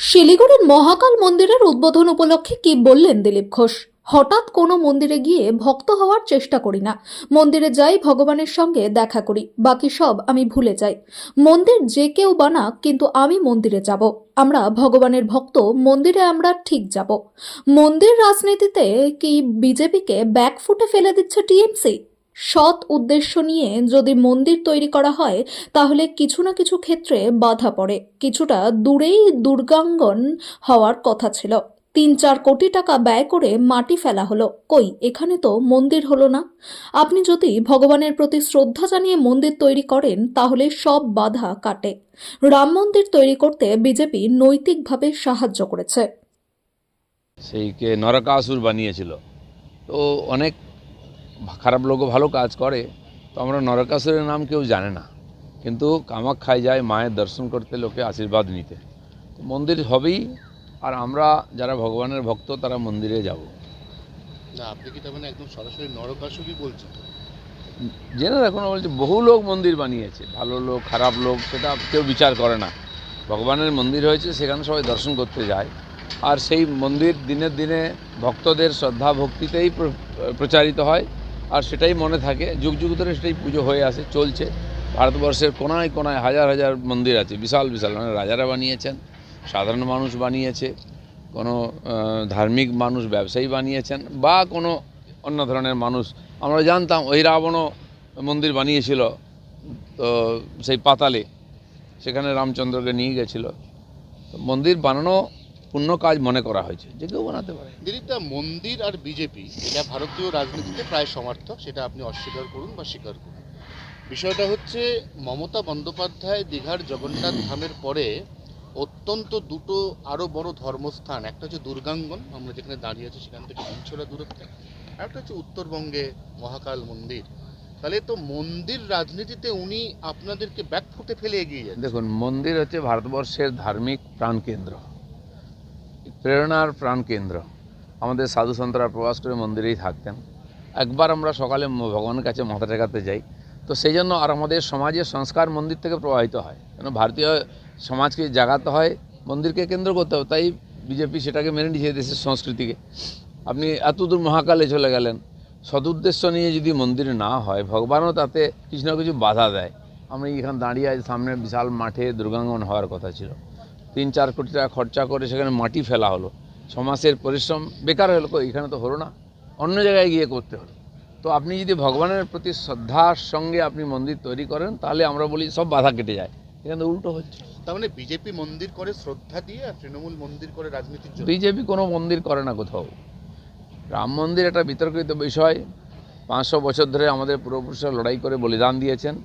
শিলিগুড়ির মহাকাল মন্দিরের উদ্বোধন উপলক্ষে কি বললেন দিলীপ ঘোষ? হঠাৎ কোনো মন্দিরে গিয়ে ভক্ত হওয়ার চেষ্টা করি না। মন্দিরে যাই, ভগবানের সঙ্গে দেখা করি, বাকি সব আমি ভুলে যাই। মন্দির যে কেউ বানাক, কিন্তু আমি মন্দিরে যাব। আমরা ভগবানের ভক্ত, মন্দিরে আমরা ঠিক যাব। মন্দির রাজনীতিতে কি বিজেপিকে ব্যাকফুটে ফেলে দিচ্ছে টিএমসি? সৎ উদ্দেশ্য নিয়ে যদি মন্দির তৈরি করা হয়, তাহলে কিছু না কিছু ক্ষেত্রে বাধা পড়ে। কিছুটা দূরেই দুর্গাঙ্গন হওয়ার কথা ছিল। ৩-৪ কোটি টাকা ব্যয় করে মাটি ফেলা হলো, কই এখানে তো মন্দির হলো না। আপনি যদি ভগবানের প্রতি শ্রদ্ধা জানিয়ে মন্দির তৈরি করেন, তাহলে সব বাধা কাটে। রাম মন্দির তৈরি করতে বিজেপি নৈতিকভাবে সাহায্য করেছে। সেইকে নরকাসুর বানিয়েছিল। তো অনেক খারাপ লোকও ভালো কাজ করে, তো আমরা নরকাসুরের নাম কেউ জানে না, কিন্তু কামাখ্যায় যায় মায়ের দর্শন করতে, লোকে আশীর্বাদ নিতে। তো মন্দির হবেই, আর আমরা যারা ভগবানের ভক্ত তারা মন্দিরে যাব। না, আপনি কি তার মানে একদম সরাসরি নরকাসুরই বলছেন? জেনে দেখুন, বলছে বহু লোক মন্দির বানিয়েছে, ভালো লোক খারাপ লোক সেটা কেউ বিচার করে না। ভগবানের মন্দির হয়েছে, সেখানে সবাই দর্শন করতে যায়, আর সেই মন্দির দিনের দিনে ভক্তদের শ্রদ্ধা ভক্তিতেই প্রচারিত হয়, আর সেটাই মনে থাকে। যুগ যুগ ধরে সেটাই পুজো হয়ে আসে, চলছে। ভারতবর্ষের কোনায় কোনায় হাজার হাজার মন্দির আছে, বিশাল বিশাল, মানে রাজারা বানিয়েছেন, সাধারণ মানুষ বানিয়েছে, কোনো ধার্মিক মানুষ ব্যবসায়ী বানিয়েছেন, বা কোনো অন্য ধরনের মানুষ। আমরা জানতাম ওই রাবণও মন্দির বানিয়েছিল, তো সেই পাতালে, সেখানে রামচন্দ্রকে নিয়ে গেছিল। তো মন্দির বানানো পূর্ণ কাজ মনে করা হয়েছে, যে কেউ বানাতে পারে। দিলীপদা, মন্দির আর বিজেপি এটা ভারতীয় রাজনীতিতে প্রায় সমার্থক, সেটা আপনি অস্বীকার করুন বা স্বীকার করুন। বিষয়টা হচ্ছে, মমতা বন্দ্যোপাধ্যায় দীঘার জগন্নাথ ধামের পরে অত্যন্ত দুটো আরও বড় ধর্মস্থান, একটা হচ্ছে দুর্গাঙ্গন, আমরা যেখানে দাঁড়িয়ে আছি সেখান থেকে বিচ্ছরা দূরত্বে, আর একটা হচ্ছে উত্তরবঙ্গে মহাকাল মন্দির। তাহলে তো মন্দির রাজনীতিতে উনি আপনাদেরকে ব্যাকফুটে ফেলে এগিয়ে যান। দেখুন, মন্দির হচ্ছে ভারতবর্ষের ধার্মিক প্রাণকেন্দ্র, প্রেরণার প্রাণকেন্দ্র। আমাদের সাধু সন্তরা প্রবাস করে মন্দিরেই থাকতেন। একবার আমরা সকালে ভগবানের কাছে মাথা টেকাতে যাই, তো সেই জন্য আর আমাদের সমাজের সংস্কার মন্দির থেকে প্রবাহিত হয়, কেন ভারতীয় সমাজকে জাগাতে হয়, মন্দিরকে কেন্দ্র করতে হবে। তাই বিজেপি সেটাকে মেনে নিয়েছে, দেশের সংস্কৃতিকে। আপনি এতদূর মহাকালে চলে গেলেন, সদুদ্দেশ্য নিয়ে যদি মন্দির না হয়, ভগবানও তাতে কিছু না কিছু বাধা দেয়। আমরা এখানে দাঁড়িয়ে আছি, সামনে বিশাল মাঠে দুর্গাঙ্গন হওয়ার কথা ছিল, ৩-৪ কোটি টাকা খরচা করে সেখানে মাটি ফেলা হলো, 6 মাসের পরিশ্রম বেকার হলো। এখানে তো হলো না, অন্য জায়গায় গিয়ে করতে হলো। তো আপনি যদি ভগবানের প্রতি শ্রদ্ধার সঙ্গে আপনি মন্দির তৈরি করেন, তাহলে আমরা বলি সব বাধা কেটে যায়। এখানে তো উল্টো হচ্ছে। তার মানে বিজেপি মন্দির করে শ্রদ্ধা দিয়ে, আর তৃণমূল মন্দির করে রাজনীতির জন্য। বিজেপি কোনো মন্দির করে না কোথাও। রাম মন্দির একটা বিতর্কিত বিষয়। 500 বছর ধরে আমাদের পূর্বপুরুষরা লড়াই করে বলিদান দিয়েছেন।